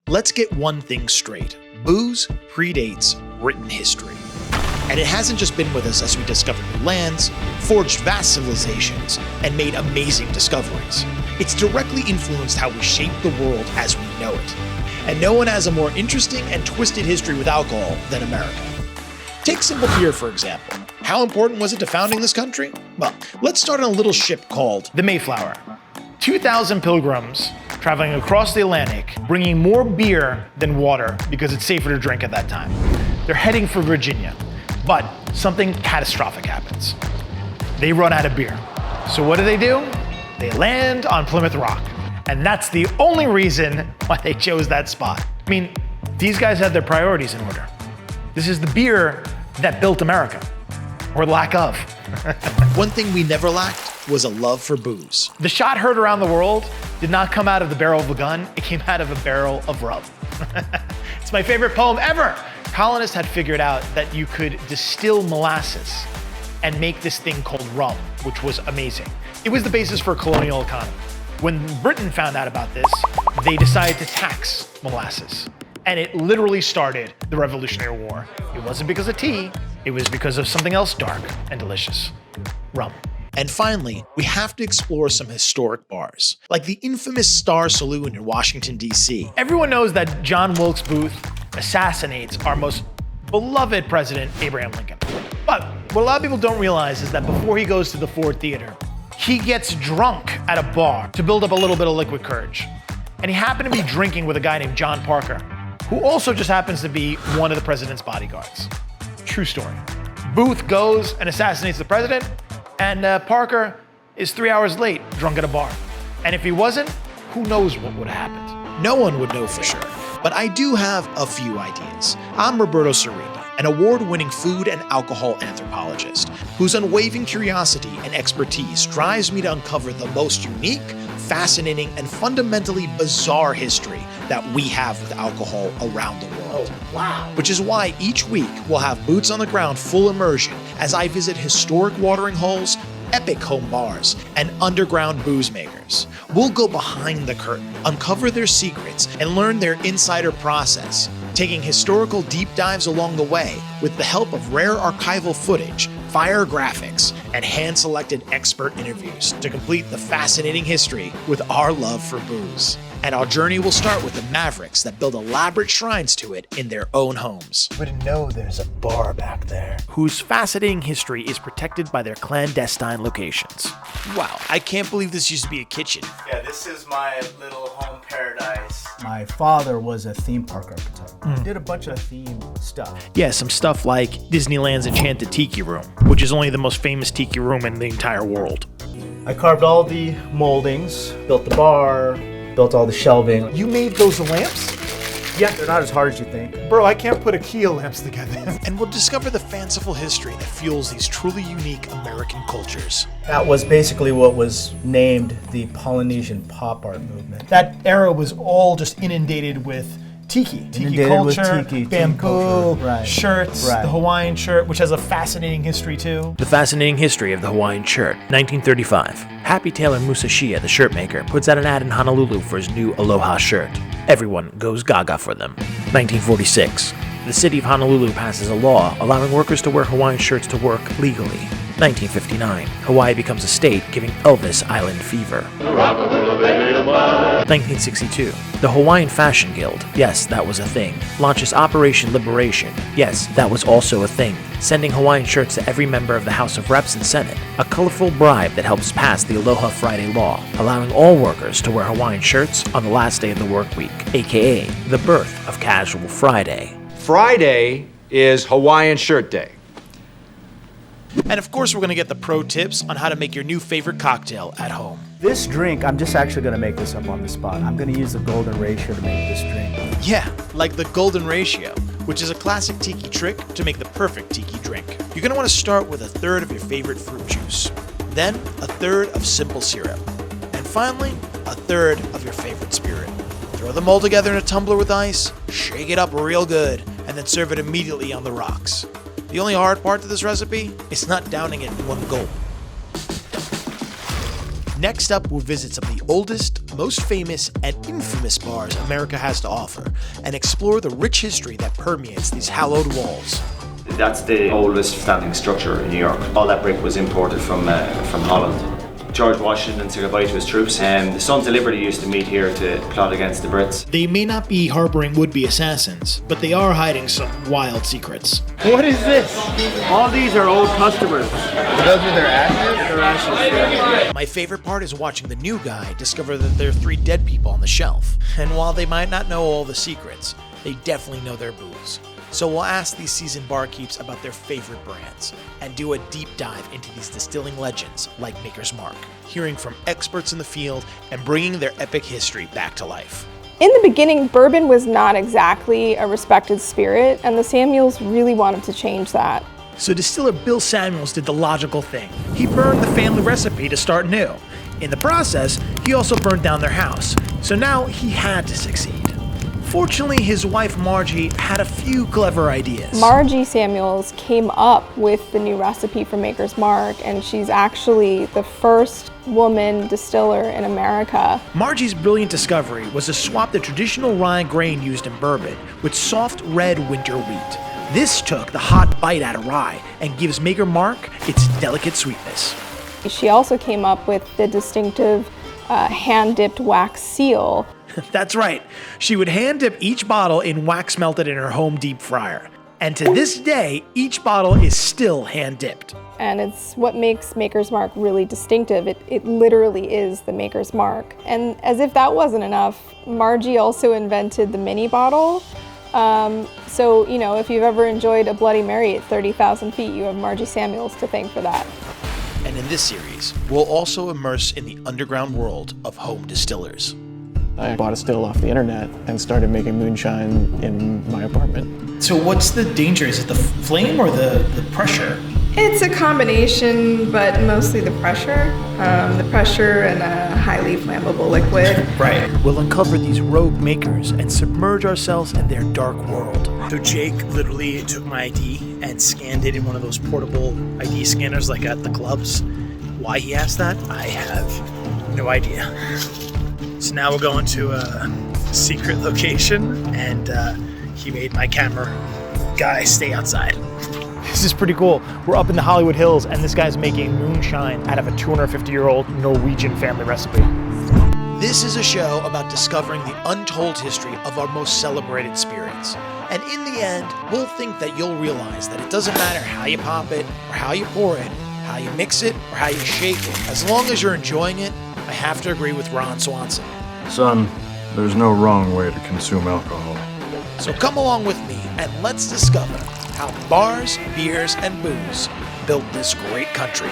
Let's get one thing straight. Booze predates written history. And it hasn't just been with us as we discovered new lands, forged vast civilizations, and made amazing discoveries. It's directly influenced how we shape the world as we know it. And no one has a more interesting and twisted history with alcohol than America. Take simple beer, for example. How important was it to founding this country? Well, let's start on a little ship called the Mayflower. 2,000 pilgrims traveling across the Atlantic, bringing more beer than water because it's safer to drink at that time. They're heading for Virginia, but something catastrophic happens. They run out of beer. So what do? They land on Plymouth Rock. And that's the only reason why they chose that spot. I mean, these guys had their priorities in order. This is the beer that built America, or lack of. One thing we never lacked was a love for booze. The shot heard around the world did not come out of the barrel of a gun, it came out of a barrel of rum. It's my favorite poem ever. Colonists had figured out that you could distill molasses and make this thing called rum, which was amazing. It was the basis for a colonial economy. When Britain found out about this, they decided to tax molasses. And it literally started the Revolutionary War. It wasn't because of tea, it was because of something else dark and delicious, rum. And finally, we have to explore some historic bars, like the infamous Star Saloon in Washington, D.C. Everyone knows that John Wilkes Booth assassinates our most beloved president, Abraham Lincoln. But what a lot of people don't realize is that before he goes to the Ford Theater, he gets drunk at a bar to build up a little bit of liquid courage. And he happened to be drinking with a guy named John Parker, who also just happens to be one of the president's bodyguards. True story. Booth goes and assassinates the president, and Parker is 3 hours late, drunk at a bar. And if he wasn't, who knows what would have happened. No one would know for sure, but I do have a few ideas. I'm Roberto Serrini, an award-winning food and alcohol anthropologist, whose unwavering curiosity and expertise drives me to uncover the most unique, fascinating, and fundamentally bizarre history that we have with alcohol around the world. Oh, wow. Which is why each week we'll have boots on the ground full immersion as I visit historic watering holes, epic home bars, and underground booze makers. We'll go behind the curtain, uncover their secrets, and learn their insider process, taking historical deep dives along the way with the help of rare archival footage, fire graphics, and hand-selected expert interviews to complete the fascinating history with our love for booze. And our journey will start with the Mavericks that build elaborate shrines to it in their own homes. But know there's a bar back there, whose fascinating history is protected by their clandestine locations. Wow, I can't believe this used to be a kitchen. Yeah, this is my little home paradise. My father was a theme park architect. He did a bunch of theme stuff. Yeah, some stuff like Disneyland's Enchanted Tiki Room, which is only the most famous tiki room in the entire world. I carved all the moldings, built the bar, built all the shelving. You made those lamps? Yeah, they're not as hard as you think. Bro, I can't put a key of lamps together. And we'll discover the fanciful history that fuels these truly unique American cultures. That was basically what was named the Polynesian pop art movement. That era was all just inundated with tiki Inundated culture, with tiki bamboo, culture, right. shirts, Right. the Hawaiian shirt, which has a fascinating history too. The fascinating history of the Hawaiian shirt, 1935. Happy Taylor Musashia, the shirt maker, puts out an ad in Honolulu for his new Aloha shirt. Everyone goes gaga for them. 1946. The city of Honolulu passes a law allowing workers to wear Hawaiian shirts to work legally. 1959. Hawaii becomes a state, giving Elvis island fever. 1962. The Hawaiian Fashion Guild, yes, that was a thing, launches Operation Liberation, yes, that was also a thing, sending Hawaiian shirts to every member of the House of Reps and Senate, a colorful bribe that helps pass the Aloha Friday law, allowing all workers to wear Hawaiian shirts on the last day of the work week, aka the birth of Casual Friday. Friday is Hawaiian Shirt Day. And of course, we're going to get the pro tips on how to make your new favorite cocktail at home. This drink, I'm just actually going to make this up on the spot. I'm going to use the golden ratio to make this drink. Yeah, like the golden ratio, which is a classic tiki trick to make the perfect tiki drink. You're going to want to start with 1/3 of your favorite fruit juice, then 1/3 of simple syrup, and finally 1/3 of your favorite spirit. Throw them all together in a tumbler with ice, shake it up real good, and then serve it immediately on the rocks. The only hard part to this recipe is not downing it in one gulp. Next up, we'll visit some of the oldest, most famous, and infamous bars America has to offer, and explore the rich history that permeates these hallowed walls. That's the oldest standing structure in New York. All that brick was imported from Holland. George Washington said goodbye to his troops, and the Sons of Liberty used to meet here to plot against the Brits. They may not be harboring would-be assassins, but they are hiding some wild secrets. What is this? All these are old customers. Those are their ashes? Their ashes. My favorite part is watching the new guy discover that there are 3 dead people on the shelf. And while they might not know all the secrets, they definitely know their booze. So we'll ask these seasoned barkeeps about their favorite brands and do a deep dive into these distilling legends like Maker's Mark, hearing from experts in the field and bringing their epic history back to life. In the beginning, bourbon was not exactly a respected spirit, and the Samuels really wanted to change that. So distiller Bill Samuels did the logical thing. He burned the family recipe to start new. In the process, he also burned down their house. So now he had to succeed. Fortunately, his wife Margie had a few clever ideas. Margie Samuels came up with the new recipe for Maker's Mark, and she's actually the first woman distiller in America. Margie's brilliant discovery was to swap the traditional rye grain used in bourbon with soft red winter wheat. This took the hot bite out of rye and gives Maker's Mark its delicate sweetness. She also came up with the distinctive hand-dipped wax seal. That's right. She would hand dip each bottle in wax melted in her home deep fryer. And to this day, each bottle is still hand dipped. And it's what makes Maker's Mark really distinctive. It literally is the Maker's Mark. And as if that wasn't enough, Margie also invented the mini bottle. So, if you've ever enjoyed a Bloody Mary at 30,000 feet, you have Margie Samuels to thank for that. And in this series, we'll also immerse in the underground world of home distillers. I bought a still off the internet and started making moonshine in my apartment. So what's the danger? Is it the flame or the pressure? It's a combination, but mostly the pressure. The pressure and a highly flammable liquid. Right. We'll uncover these rogue makers and submerge ourselves in their dark world. So Jake literally took my ID and scanned it in one of those portable ID scanners like at the clubs. Why he asked that, I have no idea. So now we're going to a secret location, and he made my camera guy stay outside. This is pretty cool. We're up in the Hollywood Hills, and this guy's making moonshine out of a 250-year-old Norwegian family recipe. This is a show about discovering the untold history of our most celebrated spirits. And in the end, we'll think that you'll realize that it doesn't matter how you pop it, or how you pour it, how you mix it, or how you shake it. As long as you're enjoying it, I have to agree with Ron Swanson. Son, there's no wrong way to consume alcohol. So come along with me and let's discover how bars, beers, and booze built this great country.